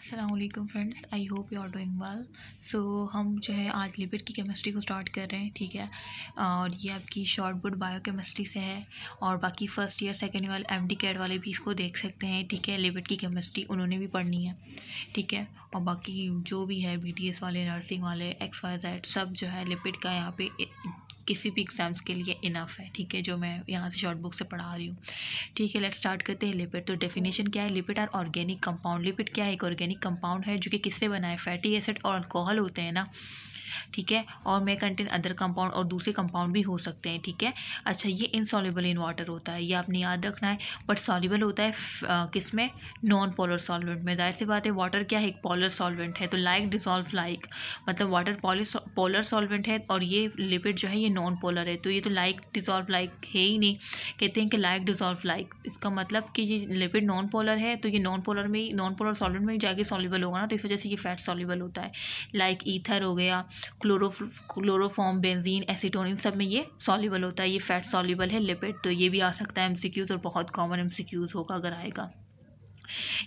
अस्सलामुअलैकुम friends, I hope you are doing well. So हम जो है आज लिपिड की केमिस्ट्री को स्टार्ट कर रहे हैं, ठीक है। और ये आपकी शॉर्ट बुट बायोकेमिस्ट्री से है और बाकी first year second year MD CAT वाले भी इसको देख सकते हैं, ठीक है। लिपिड की केमिस्ट्री उन्होंने भी पढ़नी है, ठीक है। और बाकी जो भी है बीटीएस वाले, नर्सिंग वाले, XYZ सब जो है लिपिड का यहाँ पे किसी भी एग्ज़ाम्स के लिए इनफ है, ठीक है, जो मैं यहाँ से शॉर्ट बुक से पढ़ा रही हूँ, ठीक है। लेट्स स्टार्ट करते हैं। लिपिड, तो डेफिनेशन क्या है? Lipid are organic compound. Lipid क्या है? एक ऑर्गेनिक कंपाउंड है जो कि किससे बना है? फैटी एसिड और अल्कोहल होते हैं ना, ठीक है। और मे कंटेन अदर कंपाउंड, और दूसरे कंपाउंड भी हो सकते हैं, ठीक है। अच्छा, ये इनसॉल्युबल इन वाटर होता है, ये आपने याद रखना है। बट सॉल्युबल होता है किस में? नॉन पोलर सॉल्वेंट में। जाहिर सी बात है, वाटर क्या है? एक पोलर सॉल्वेंट है, तो लाइक डिसॉल्व लाइक, मतलब वाटर पोलर सॉल्वेंट है और ये लिपिड जो है ये नॉन पोलर है, तो ये तो लाइक डिसॉल्व लाइक है ही नहीं। कहते हैं कि लाइक डिसॉल्व लाइक, इसका मतलब कि ये लिपिड नॉन पोलर है, तो ये नॉन पोलर सॉल्वेंट में ही जाके सॉल्युबल होगा ना, तो इस वजह से ये फैट सॉल्युबल होता है। लाइक ईथर हो गया, क्लोरोफॉर्म, बेंजीन, एसीटोन, इन सब में ये सॉल्युबल होता है, ये फैट सॉल्युबल है लिपिड। तो ये भी आ सकता है एमसीक्यूज़, और बहुत कॉमन एमसीक्यूज़ होगा अगर आएगा।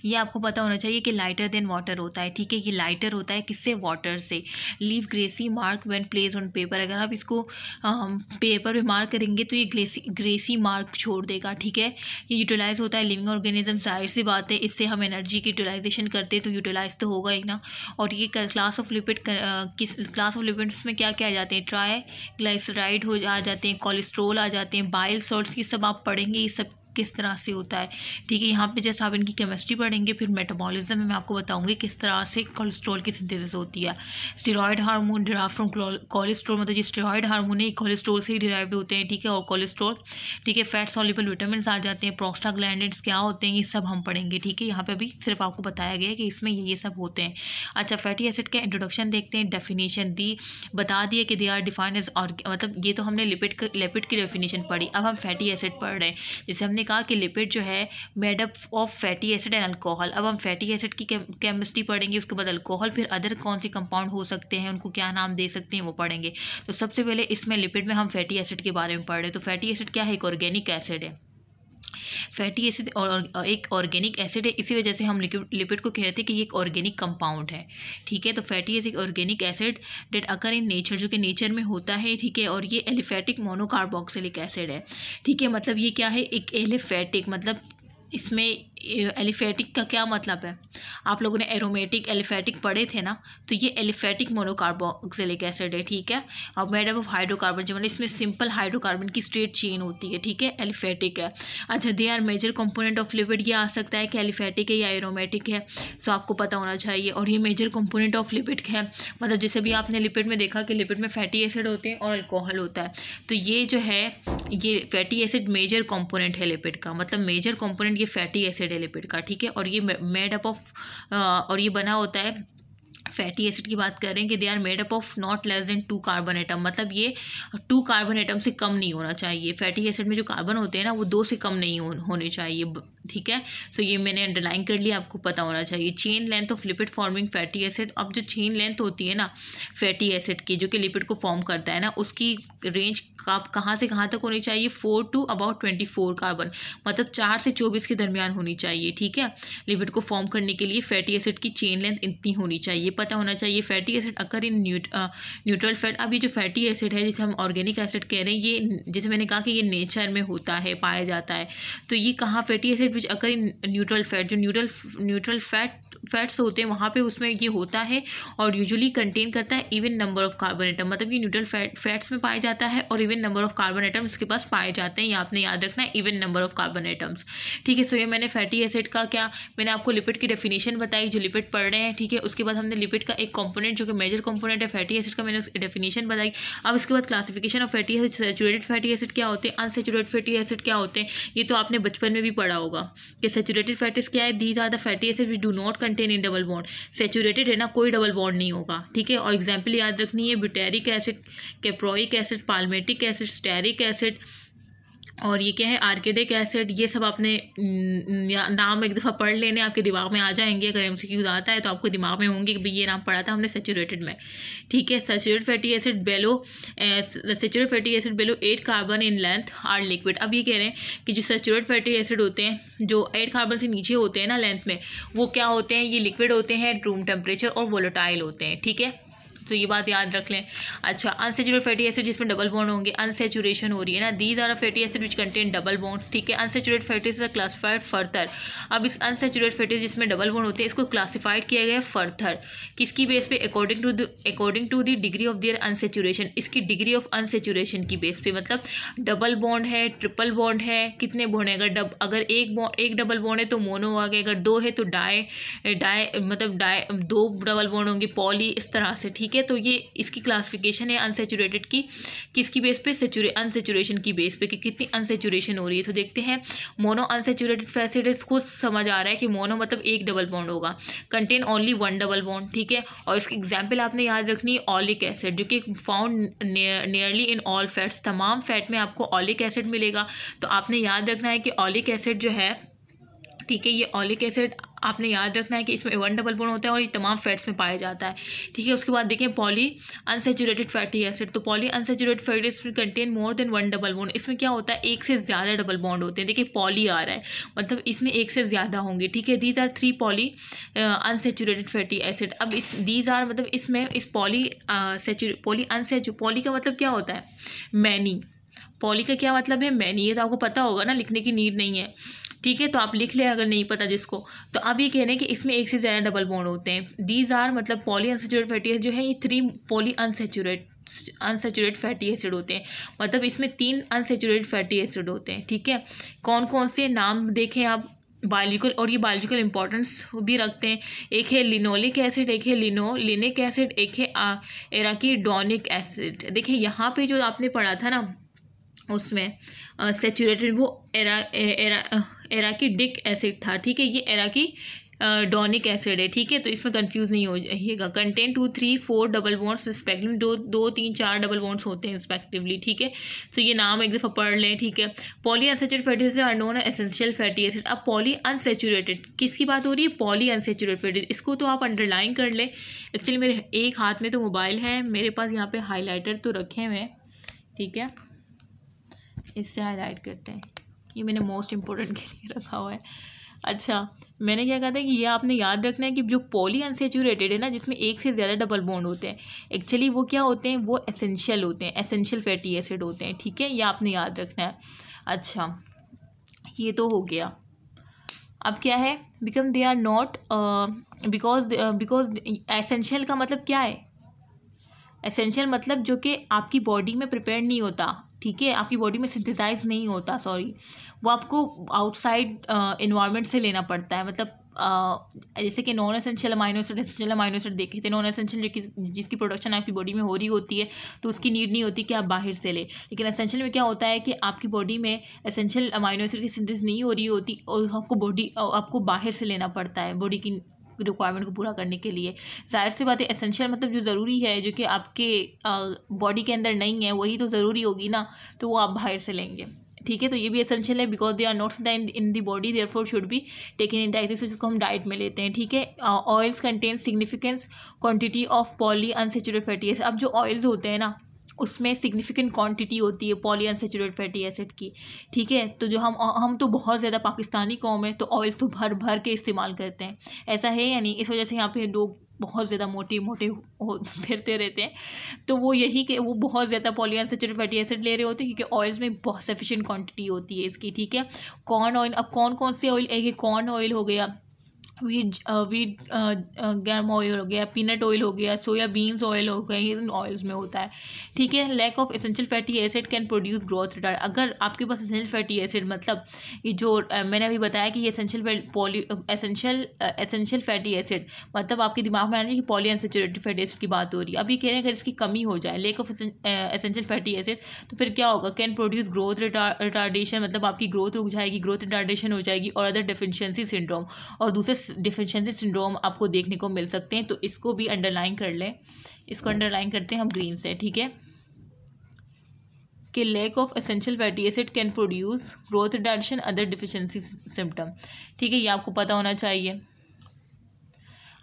ये आपको पता होना चाहिए कि लाइटर देन वाटर होता है, ठीक है। ये लाइटर होता है किससे? वाटर से। Leave greasy mark when place on paper, अगर आप इसको पेपर पे मार्क करेंगे तो ये ग्रेसी मार्क छोड़ देगा, ठीक है। ये यूटिलाइज होता है लिविंग ऑर्गेनिज्म, जाहिर सी बात है, इससे हम एनर्जी की यूटिलाइजेशन करते हैं, तो यूटिलाइज तो होगा ही ना। और ये क्लास ऑफ लिपिड, किस क्लास ऑफ लिपिड्स में क्या क्या आ जाते हैं? ट्राई ग्लाइसराइड आ जाते हैं, कोलेस्ट्रोल आ जाते हैं, बाइल सॉल्ट्स, ये सब आप पढ़ेंगे, ये सब किस तरह से होता है, ठीक है। यहाँ पे जैसे आप इनकी केमिस्ट्री पढ़ेंगे, फिर मेटाबॉलिज्म में मैं आपको बताऊंगी किस तरह से कोलेस्ट्रॉल की सिंथेसिस होती है। Steroid hormone derive from cholesterol, मतलब ये स्टेरॉयड हार्मोन है, कोलेस्ट्रॉल से ही डिराइव्ड होते हैं, ठीक है। और कोलेस्ट्रॉल, ठीक है। फैट सॉल्युबल विटामिन आ जाते हैं, प्रोस्टाग्लैंडिन्स क्या होते हैं, ये सब हम पढ़ेंगे, ठीक है। यहाँ पे अभी सिर्फ आपको बताया गया है कि इसमें ये सब होते हैं। अच्छा, फैटी एसिड का इंट्रोडक्शन देखते हैं। डेफिनेशन दी, बता दिए कि दे आर डिफाइंड एज, और मतलब ये तो हमने लिपिड की डेफिनेशन पढ़ी। अब हम फैटी एसिड पढ़ रहे हैं। जैसे हमने कहा कि लिपिड जो है made up of fatty acid and alcohol. अब हम फैटी एसिड की केमिस्ट्री पढ़ेंगे, उसके बाद अल्कोहल, फिर अदर कौन से कंपाउंड हो सकते हैं, उनको क्या नाम दे सकते हैं, वो पढ़ेंगे। तो सबसे पहले इसमें लिपिड में हम फैटी एसिड के बारे में पढ़ रहे हैं। तो फैटी एसिड क्या है? एक ऑर्गेनिक एसिड है। फैटी एसिड और एक ऑर्गेनिक एसिड है, इसी वजह से हम लिपिड को कहते हैं कि ये एक ऑर्गेनिक कंपाउंड है, ठीक है। तो fatty acid organic acid that occur in nature, जो कि नेचर में होता है, ठीक है। और ये एलिफेटिक मोनोकार्बोक्सिलिक एसिड है, ठीक है। मतलब ये क्या है? एक एलिफेटिक, मतलब इसमें एलिफेटिक का क्या मतलब है? आप लोगों ने एरोमेटिक एलिफेटिक पढ़े थे ना, तो ये एलिफेटिक मोनोकार्बोक्सिलिक एसिड है, ठीक है। और मेड अप ऑफ हाइड्रोकार्बन, जो मतलब इसमें सिंपल हाइड्रोकार्बन की स्ट्रेट चेन होती है, ठीक है, एलिफेटिक है। अच्छा, they are major component of lipid, ये आ सकता है कि एलिफेटिक है या एरोमेटिक है, तो आपको पता होना चाहिए। और ये मेजर कंपोनेंट ऑफ लिपिड है, मतलब जैसे भी आपने लिपिड में देखा कि लिपिड में फैटी एसिड होते हैं और अल्कोहल होता है, तो ये जो है ये फैटी एसिड मेजर कंपोनेंट है लिपिड का, मतलब मेजर कंपोनेंट ये फैटी एसिड है लिपिड का, ठीक है। और ये मेड अप ऑफ, और ये बना होता है, फैटी एसिड की बात करें कि they are made up of not less than 2 carbon atom, मतलब ये 2 कार्बन एटम से कम नहीं होना चाहिए। फैटी एसिड में जो कार्बन होते हैं ना, वो 2 से कम नहीं होने चाहिए, ठीक है। तो ये मैंने अंडरलाइन कर लिया, आपको पता होना चाहिए। Chain length of lipid forming fatty acid, अब जो चेन लेंथ होती है ना फैटी एसिड की, जो कि लिपिड को फॉर्म करता है ना, उसकी रेंज कहाँ से कहाँ तक होनी चाहिए? 4 to about 24 कार्बन, मतलब 4 से 24 के दरमियान होनी चाहिए, ठीक है। लिपिड को फॉर्म करने के लिए फैटी एसिड की चेन लेंथ इतनी होनी चाहिए, पता होना चाहिए। Fatty acid occur in neutral fat, अब ये जो फैटी एसिड है जिसे हम ऑर्गेनिक एसिड कह रहे हैं, ये जैसे मैंने कहा कि ये नेचर में होता है, पाया जाता है, तो ये कहाँ fatty acid which occur in neutral fat, जो न्यूट्रल फैट्स होते हैं वहाँ पे उसमें ये होता है, और यूजुअली कंटेन करता है even number of carbon atom, मतलब ये न्यूट्रल फैट्स में पाया जाता है और even number of carbon atom इसके पास पाए जाते हैं, ये आपने याद रखना है, even number of carbon atoms, ठीक है। सो ये मैंने फैटी एसिड का क्या, मैंने आपको लिपिड की डेफिनेशन बताई, जो लिपिड पढ़ रहे हैं, ठीक है। उसके बाद हमने लिपिड का एक कंपोनेंट जो कि मेजर कंपोनेंट है फैटी एसिड का, मैंने उसकी डेफिनेशन बताई। अब इसके बाद classification of fatty acid, saturated fatty acid क्या होते हैं, अनसैचुरेटेड फैटी एसिड क्या होते हैं, ये तो आपने बचपन में भी पढ़ा होगा कि सैचुरेटेड फैटी क्या है? These are the fatty acid which do not contain in double bond. Saturated है ना, कोई डबल बॉन्ड नहीं होगा, ठीक है। और एग्जाम्पल याद रखनी है, butyric acid, caproic acid, palmitic acid, stearic acid, और ये क्या है, आर्किडिक एसिड, ये सब आपने नाम एक दफ़ा पढ़ लेने, आपके दिमाग में आ जाएंगे। अगर एमसीक्यू आता है तो आपको दिमाग में होंगे कि भाई ये नाम पढ़ा था हमने सैचुरेटेड में, ठीक है। Saturated fatty acid saturated fatty acid below 8 carbon in length are liquid. अब ये कह रहे हैं कि जो सैचुरेटेड फैटी एसिड होते हैं, जो 8 कार्बन से नीचे होते हैं ना लेंथ में, वो क्या होते हैं, ये लिक्विड होते हैं, रूम टेम्परेचर और वोलेटाइल होते हैं, ठीक है। तो ये बात याद रख लें। अच्छा, अनसैचुरेटेड फैटी एसिड जिसमें डबल बॉन्ड होंगे, अनसैचुरेशन हो रही है ना, these are fatty acid which contain double bond, ठीक है। Unsaturated fatty acid classified further. अब इस अनसैचुरेटेड फैटी जिसमें डबल बॉन्ड होते हैं, इसको क्लासिफाइड किया गया है फर्दर, किसकी बेस पे, according to the degree of their unsaturation, इसकी डिग्री ऑफ अनसैचुरेशन की बेस पे। मतलब डबल बॉन्ड है, ट्रिपल बॉन्ड है, कितने बॉन्ड है, अगर एक डबल बॉन्ड है तो मोनो आ गया, अगर दो है तो डाई मतलब दो डबल बॉन्ड होंगे, पॉली, इस तरह से, ठीक है। तो ये इसकी क्लासिफिकेशन है अनसैचुरेटेड की, किसकी बेस पे, अनसैचुरेशन की बेस पे, कि कितनी अनसैचुरेशन हो रही है। तो देखते हैं, मोनो अनसैचुरेटेड फैटी एसिड को समझ आ रहा है कि मोनो मतलब एक डबल बॉन्ड होगा, कंटेन ओनली 1 डबल बॉन्ड, ठीक है। और इसकी एग्जाम्पल आपने याद रखनी है ऑलिक एसिड, जो कि found nearly in all fats, तमाम फैट में आपको ऑलिक एसिड मिलेगा। तो आपने याद रखना है कि ऑलिक एसिड जो है, ठीक है, ये ऑलिक एसिड आपने याद रखना है कि इसमें 1 डबल बॉन्ड होता है और ये तमाम फैट्स में पाया जाता है, ठीक है। उसके बाद देखें पॉली अनसैचुरेटेड फैटी एसिड। तो poly unsaturated fatty acid contain more than 1 double bond. इसमें क्या होता है, एक से ज़्यादा डबल बॉन्ड होते हैं। देखिए पॉली आ रहा है, मतलब इसमें एक से ज़्यादा होंगे, ठीक है। These are 3 poly unsaturated fatty acid. अब इस दीज आर मतलब इसमें इस पॉली का मतलब क्या होता है, मैनी। पॉली का क्या मतलब है, मैनी। ये तो आपको पता होगा ना, लिखने की नीड नहीं है, ठीक है। तो आप लिख लें अगर नहीं पता जिसको। तो अब ये कह रहे हैं कि इसमें एक से ज़्यादा डबल बॉन्ड होते हैं। दीज आर मतलब पॉली अनसैचुरेटेड फैटी एसिड जो है, ये 3 पॉली अनसैचुरेटेड फैटी एसिड होते हैं। मतलब इसमें 3 अनसैचुरेटेड फैटी एसिड होते हैं, ठीक है। कौन कौन से नाम देखें आप, बायोलॉजिकल, और ये बायोलॉजिकल इंपॉर्टेंस भी रखते हैं। एक है लिनोलिक एसिड, एक है लिनिक एसिड, एक है एराकीडोनिक एसिड। देखिए यहाँ पे जो आपने पढ़ा था ना, उसमें सैचुरेटेड वो एराकीडिक एसिड था, ठीक है। ये एराकीडोनिक एसिड है, ठीक है। तो इसमें कंफ्यूज नहीं हो जाइएगा। Contain 2, 3, 4 double bonds respectively, 2, 3, 4 double bonds होते हैं रिस्पेक्टिवली, ठीक है। तो ये नाम एक दफ़ा पढ़ लें, ठीक है। Poly unsaturated fatty acid are known essential fatty acid. अब पॉली अनसैचुरेटेड, किसकी बात हो रही है, पॉली अनसैचुरेटेड फैटी। इसको तो आप अंडरलाइन कर लें। एक्चुअली मेरे एक हाथ में तो मोबाइल है, मेरे पास यहाँ पे हाईलाइटर तो रखे हुए हैं, ठीक है। इससे हाईलाइट करते हैं, ये मैंने मोस्ट इम्पोर्टेंट के लिए रखा हुआ है। अच्छा, मैंने क्या कहा था कि ये आपने याद रखना है कि जो पॉली अनसैचुरेटेड है ना, जिसमें एक से ज़्यादा डबल बॉन्ड होते हैं, एक्चुअली वो क्या होते हैं, वो एसेंशियल होते हैं, एसेंशियल फैटी एसिड होते हैं, ठीक है। ये आपने याद रखना है। अच्छा, ये तो हो गया। अब क्या है, become they are not, because essential का मतलब क्या है, एसेंशियल मतलब जो कि आपकी बॉडी में प्रिपेयर नहीं होता, ठीक है, आपकी बॉडी में सिंथेसाइज नहीं होता, सॉरी, वो आपको आउटसाइड इन्वायरमेंट से लेना पड़ता है। मतलब जैसे कि non essential amino acid, essential amino acid देखे थे, नॉन एसेंशियल जिसकी प्रोडक्शन आपकी बॉडी में हो रही होती है, तो उसकी नीड नहीं होती कि आप बाहर से लें। लेकिन एसेंशियल में क्या होता है कि आपकी बॉडी में एसेंशियल अमाइनो एसिड की सिंथेसिस नहीं हो रही होती और आपको बाहर से लेना पड़ता है बॉडी की रिक्वायरमेंट को पूरा करने के लिए। जाहिर सी बात है, एसेंशियल मतलब जो ज़रूरी है, जो कि आपके बॉडी के अंदर नहीं है, वही तो ज़रूरी होगी ना, तो वो आप बाहर से लेंगे, ठीक है। तो ये भी एसेंशियल है, because they are not in the body, therefore should be taken in diet, जिसको हम डाइट में लेते हैं, ठीक है। Oils contain significance quantity of poly unsaturated fatty acid. अब जो ऑयल्स होते हैं ना, उसमें सिग्निफिकेंट क्वांटिटी होती है पॉली अनसैचुरेटेड फैटी एसिड की, ठीक है। तो जो हम तो बहुत ज़्यादा पाकिस्तानी कौम है, तो ऑयल्स तो भर भर के इस्तेमाल करते हैं, ऐसा है या नहीं। इस वजह से यहाँ पे लोग बहुत ज़्यादा मोटे फिरते रहते हैं, तो वो यही कि वो बहुत ज़्यादा पॉली अनसैचुरेटेड फैटी एसिड ले रहे होते हैं, क्योंकि ऑयल्स में बहुत सफिशिएंट क्वांटिटी होती है इसकी, ठीक है। कॉर्न ऑयल, अब कौन कौन से ऑयल, एक कॉर्न ऑयल हो गया, वीट गैम ऑयल हो गया, पीनट ऑयल हो गया, सोया बीन्स ऑयल हो गया, इन ऑयल्स में होता है, ठीक है। Lack of essential fatty acid can produce growth retard. अगर आपके पास एसेंशियल फैटी एसिड मतलब ये जो मैंने अभी बताया कि ये एसेंशियल फैटी एसिड मतलब आपके दिमाग में आना चाहिए कि पॉली अनसैचुरेटेड फैटी एसिड की बात हो रही है। अब ये कह रहे हैं अगर इसकी कमी हो जाए, lack of essential fatty acid, तो फिर क्या होगा, कैन प्रोड्यूस ग्रोथ रिटार्डेशन, मतलब आपकी ग्रोथ रुक जाएगी, ग्रोथ रिटार्डेशन हो जाएगी, और अदर डेफिशिएंसी सिंड्रोम, और दूसरे डिफिशिएंसी सिंड्रोम आपको देखने को मिल सकते हैं। तो इसको भी अंडरलाइन कर लें, इसको अंडरलाइन करते हैं हम ग्रीन से, ठीक है। कि lack of essential fatty acid can produce growth retardation other deficiency symptom. ठीक है, ये आपको पता होना चाहिए।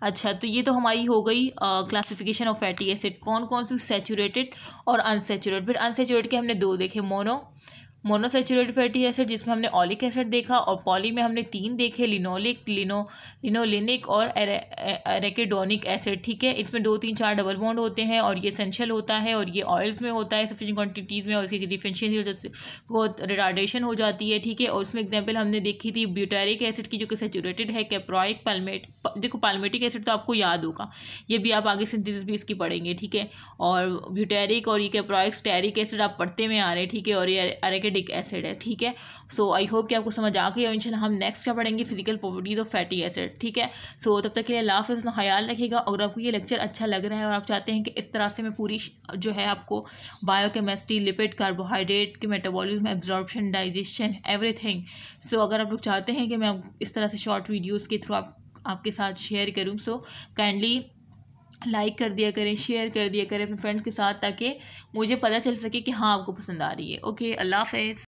अच्छा, तो ये तो हमारी हो गई क्लासिफिकेशन ऑफ फैटी एसिड, कौन कौन सी सैचुरेटेड और अनसैचुरेटेड। फिर अनसैचुरेटेड के हमने दो देखे, मोनोसैचुरेटेड फैटी एसिड जिसमें हमने ऑलिक एसिड देखा, और पॉली में हमने 3 देखे, लिनोलिक, लिनोलेनिक और एरेकिडोनिक एसिड। ठीक है, इसमें 2 3 4 डबल बॉन्ड होते हैं और ये एसेंशियल होता है और ये ऑयल्स में होता है सफिशिएंट क्वांटिटीज़ में, और इसकी डिफिशिएंसी वजह से बहुत रिटार्डेशन हो जाती है। ठीक है, और उसमें एग्जाम्पल हमने देखी थी ब्यूटारिक एसिड की जो कि सैचुरेटेड है, कैप्रोइक, पाल्मेट। देखो पाल्मेटिक एसिड तो आपको याद होगा, ये भी आप आगे सिंथेसिस भी इसकी पढ़ेंगे। ठीक है, और ब्यूटारिक और ये कैप्रोइक स्टेरिक एसिड आप पढ़ते में आ रहे हैं। ठीक है, और ये एरेकिडिक एसिड है। ठीक है, सो आई होप कि आपको समझ आ गई, और इंशाल्लाह हम नेक्स्ट क्या पढ़ेंगे, physical properties of fatty acid. ठीक है, सो तब तक के लिए अल्लाह हाफ़िज़, अपना ख्याल रखिएगा। अगर आपको ये लेक्चर अच्छा लग रहा है और आप चाहते हैं कि इस तरह से मैं पूरी जो है आपको बायोकेमिस्ट्री, लिपिड, कार्बोहाइड्रेट के मेटाबॉलिज्म, एब्जॉर्प्शन, डाइजेशन, एवरीथिंग, सो अगर आप लोग चाहते हैं कि मैं इस तरह से शॉर्ट वीडियोज़ के थ्रू आपके साथ शेयर करूँ, सो काइंडली लाइक कर दिया करें, शेयर कर दिया करें अपने फ्रेंड्स के साथ, ताकि मुझे पता चल सके कि हाँ आपको पसंद आ रही है। ओके, अल्लाह हाफ़िज़।